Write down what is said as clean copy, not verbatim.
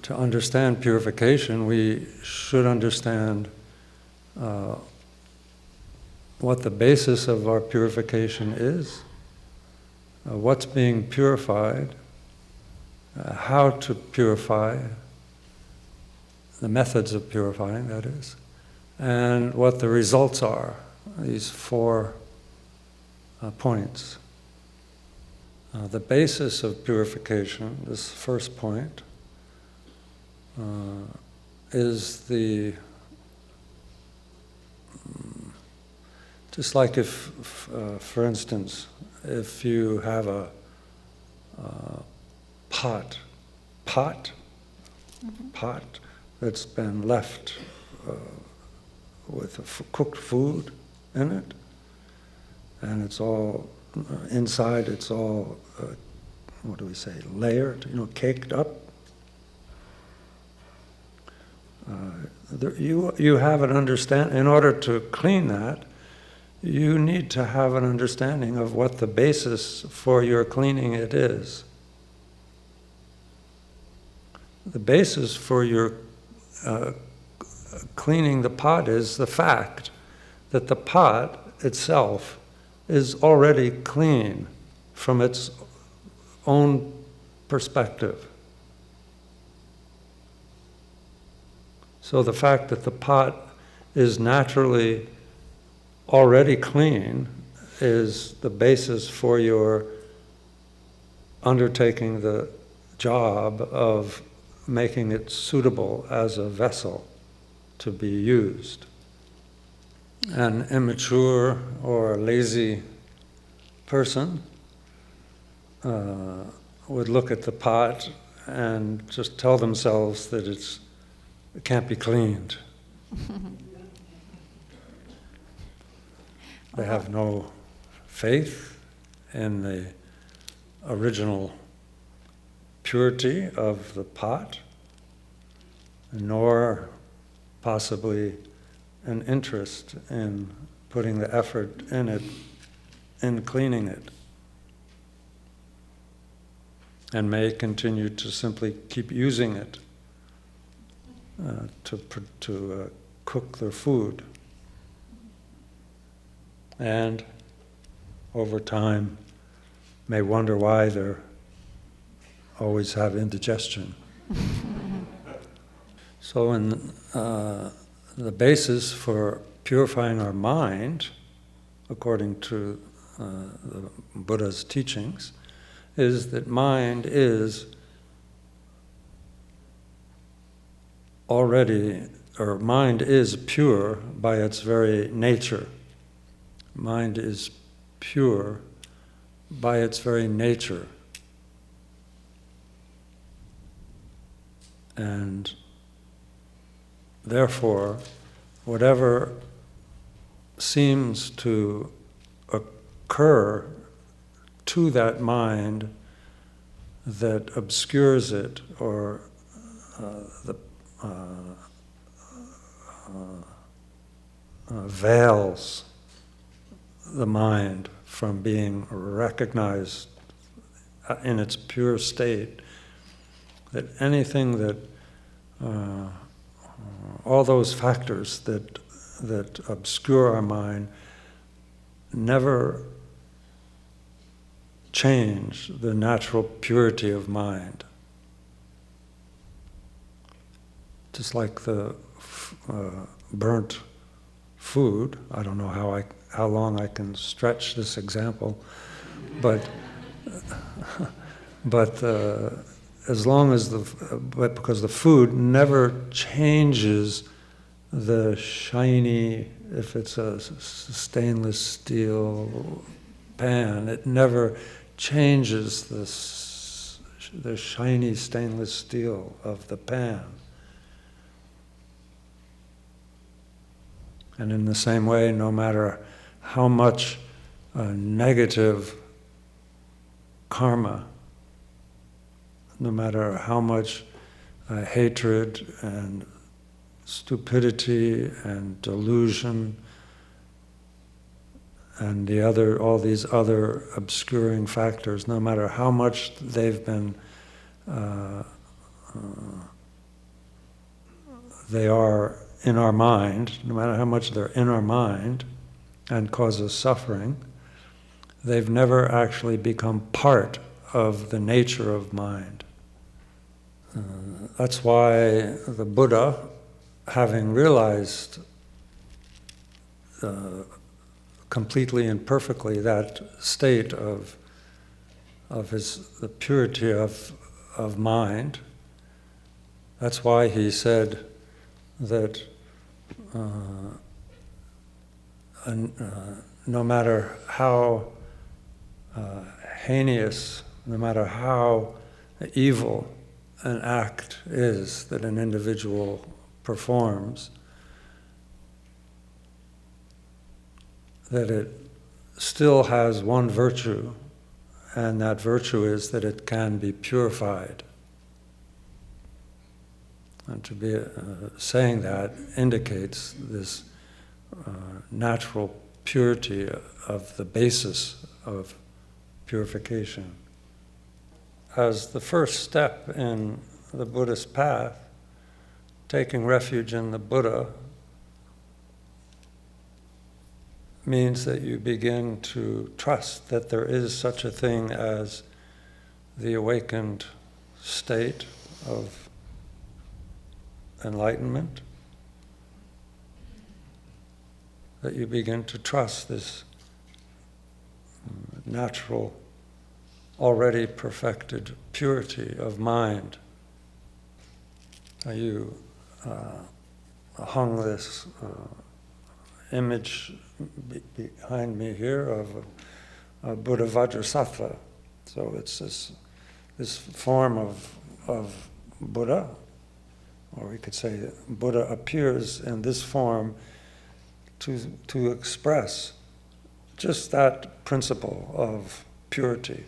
to understand purification, we should understand what the basis of our purification is, what's being purified, how to purify, the methods of purifying, that is, and what the results are, these 4 points. The basis of purification, this first point, is just like if, for instance, if you have a pot that's been left with cooked food in it, and it's all inside, it's all what do we say, layered, caked up. You have an understanding. In order to clean that, you need to have an understanding of what the basis for your cleaning it is. The basis for your cleaning the pot is the fact that the pot itself is already clean from its own perspective. So the fact that the pot is naturally already clean is the basis for your undertaking the job of making it suitable as a vessel to be used. An immature or lazy person would look at the pot and just tell themselves that it can't be cleaned. They have no faith in the original purity of the pot, nor possibly an interest in putting the effort in it, in cleaning it, and may continue to simply keep using it to cook their food. And over time may wonder why they always have indigestion. So the basis for purifying our mind, according to the Buddha's teachings, is that mind is mind is pure by its very nature. Mind is pure by its very nature. And therefore, whatever seems to occur to that mind that obscures it or veils the mind from being recognized in its pure state, that anything that all those factors that obscure our mind never change the natural purity of mind. Just like the burnt food, I don't know how long I can stretch this example, but as long as because the food never changes the shiny, if it's a stainless steel pan, it never changes the shiny stainless steel of the pan. And in the same way, no matter how much negative karma, no matter how much hatred and stupidity and delusion and all these other obscuring factors, no matter how much they've been they are in our mind, no matter how much they're in our mind and cause us suffering, they've never actually become part of the nature of mind. That's why the Buddha, having realized completely and perfectly that state of the purity of mind, that's why he said that no matter how heinous, no matter how evil an act is that an individual performs, that it still has one virtue, and that virtue is that it can be purified. And to be saying that indicates this natural purity of the basis of purification. As the first step in the Buddhist path, taking refuge in the Buddha means that you begin to trust that there is such a thing as the awakened state of enlightenment, that you begin to trust this natural, already perfected purity of mind. You hung this image behind me here of a Buddha Vajrasattva. So it's this form of Buddha, or we could say Buddha appears in this form to express just that principle of purity.